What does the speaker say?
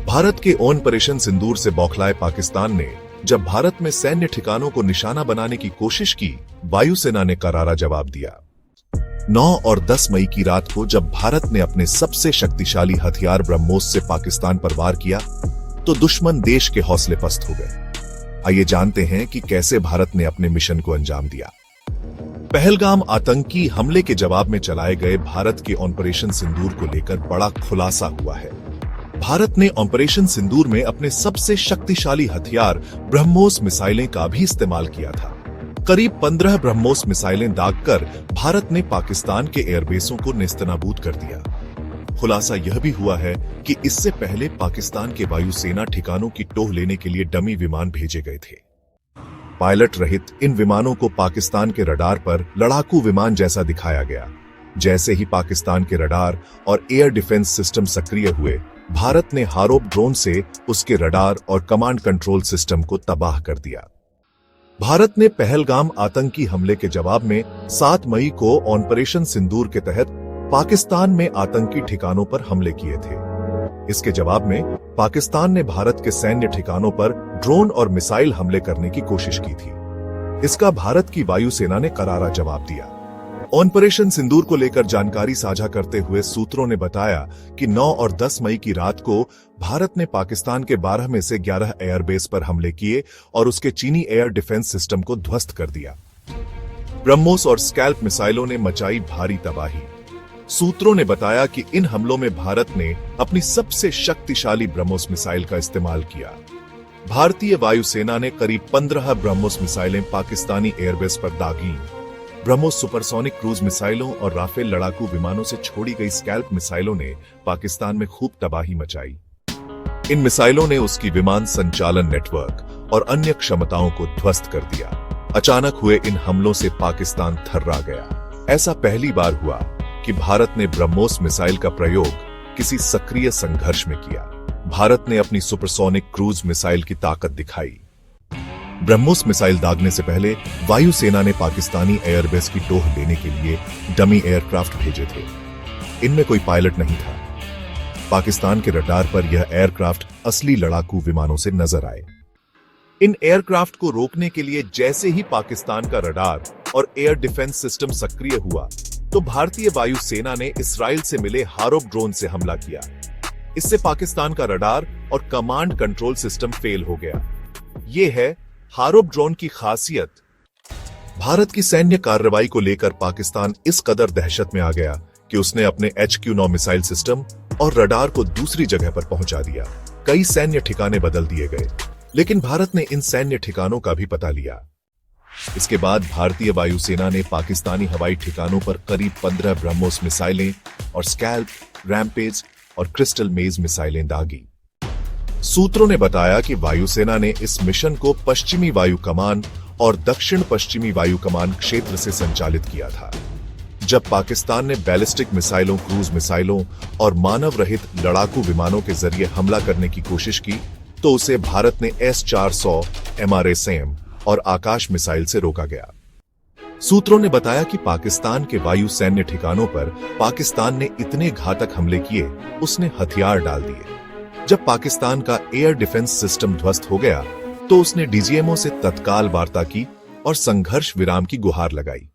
भारत के ऑपरेशन सिंदूर से बौखलाए पाकिस्तान ने जब भारत में सैन्य ठिकानों को निशाना बनाने की कोशिश की, वायुसेना ने करारा जवाब दिया। 9 और 10 मई की रात को जब भारत ने अपने सबसे शक्तिशाली हथियार ब्रह्मोस से पाकिस्तान पर वार किया, तो दुश्मन देश के हौसले पस्त हो गए। आइए जानते हैं कि कैसे भारत ने अपने मिशन को अंजाम दिया। पहलगाम आतंकी हमले के जवाब में चलाए गए भारत के ऑपरेशन सिंदूर को लेकर बड़ा खुलासा हुआ है। भारत ने ऑपरेशन सिंदूर में अपने सबसे शक्तिशाली हथियार ब्रह्मोस मिसाइलें का भी इस्तेमाल किया था। करीब 15 ब्रह्मोस मिसाइलें दागकर भारत ने पाकिस्तान के एयरबेसों को नेस्तनाबूद कर दिया। खुलासा यह भी हुआ है कि इससे पहले पाकिस्तान के वायुसेना ठिकानों की टोह लेने के लिए डमी विमान भेजे गए थे। पायलट रहित इन विमानों को पाकिस्तान के रडार पर लड़ाकू विमान जैसा दिखाया गया। जैसे ही पाकिस्तान के रडार और एयर डिफेंस सिस्टम सक्रिय हुए, भारत ने हारोप ड्रोन से उसके रडार और कमांड कंट्रोल सिस्टम को तबाह कर दिया। भारत ने पहलगाम आतंकी हमले के जवाब में 7 मई को ऑपरेशन सिंदूर के तहत पाकिस्तान में आतंकी ठिकानों पर हमले किए थे। इसके जवाब में पाकिस्तान ने भारत के सैन्य ठिकानों पर ड्रोन और मिसाइल हमले करने की कोशिश की थी। इसका भारत की वायुसेना ने करारा जवाब दिया। ऑपरेशन सिंदूर को लेकर जानकारी साझा करते हुए सूत्रों ने बताया कि 9 और 10 मई की रात को भारत ने पाकिस्तान के 12 में से 11 एयरबेस पर हमले किए और उसके चीनी एयर डिफेंस सिस्टम को ध्वस्त कर दिया। ब्रह्मोस और स्कैल्प मिसाइलों ने मचाई भारी तबाही। सूत्रों ने बताया कि इन हमलों में भारत ने अपनी सबसे शक्तिशाली ब्रह्मोस मिसाइल का इस्तेमाल किया। भारतीय वायुसेना ने करीब 15 ब्रह्मोस मिसाइलें पाकिस्तानी एयरबेस पर दागी। ब्रह्मोस सुपरसोनिक क्रूज मिसाइलों और राफेल लड़ाकू विमानों से छोड़ी गई स्कैल्प मिसाइलों ने पाकिस्तान में खूब तबाही मचाई। इन मिसाइलों ने उसकी विमान संचालन नेटवर्क और अन्य क्षमताओं को ध्वस्त कर दिया। अचानक हुए इन हमलों से पाकिस्तान थर्रा गया। ऐसा पहली बार हुआ कि भारत ने ब्रह्मोस मिसाइल का प्रयोग किसी सक्रिय संघर्ष में किया। भारत ने अपनी सुपरसोनिक क्रूज मिसाइल की ताकत दिखाई। ब्रह्मोस मिसाइल दागने से पहले वायुसेना ने पाकिस्तानी एयरबेस की टोह लेने के लिए डमी एयरक्राफ्ट भेजे थे। इनमें कोई पायलट नहीं था। पाकिस्तान के रडार पर यह एयरक्राफ्ट असली लड़ाकू विमानों से नजर आए। इन एयरक्राफ्ट को रोकने के लिए जैसे ही पाकिस्तान का रडार और एयर डिफेंस सिस्टम सक्रिय हुआ, तो भारतीय वायुसेना ने इस्राइल से मिले हारोप ड्रोन से हमला किया। इससे पाकिस्तान का रडार और कमांड कंट्रोल सिस्टम फेल हो गया। यह है हारोप ड्रोन की खासियत। भारत की सैन्य कार्रवाई को लेकर पाकिस्तान इस कदर दहशत में आ गया कि उसने अपने HQ-9 मिसाइल सिस्टम और रडार को दूसरी जगह पर पहुंचा दिया। कई सैन्य ठिकाने बदल दिए गए, लेकिन भारत ने इन सैन्य ठिकानों का भी पता लिया। इसके बाद भारतीय वायुसेना ने पाकिस्तानी हवाई ठिकानों पर करीब 15 ब्रह्मोस मिसाइलें और स्कैल्प, रैम्पेज और क्रिस्टल मेज मिसाइलें दागी। सूत्रों ने बताया कि वायुसेना ने इस मिशन को पश्चिमी वायु कमान और दक्षिण पश्चिमी वायु कमान क्षेत्र से संचालित किया था। जब पाकिस्तान ने बैलिस्टिक मिसाइलों, क्रूज मिसाइलों और मानव रहित लड़ाकू विमानों के जरिए हमला करने की कोशिश की, तो उसे भारत ने S-400 MRSAM और आकाश मिसाइल से रोका गया। सूत्रों ने बताया कि पाकिस्तान के वायु सैन्य ठिकानों पर पाकिस्तान ने इतने घातक हमले किए, उसने हथियार डाल दिए। जब पाकिस्तान का एयर डिफेंस सिस्टम ध्वस्त हो गया, तो उसने DGMO से तत्काल वार्ता की और संघर्ष विराम की गुहार लगाई।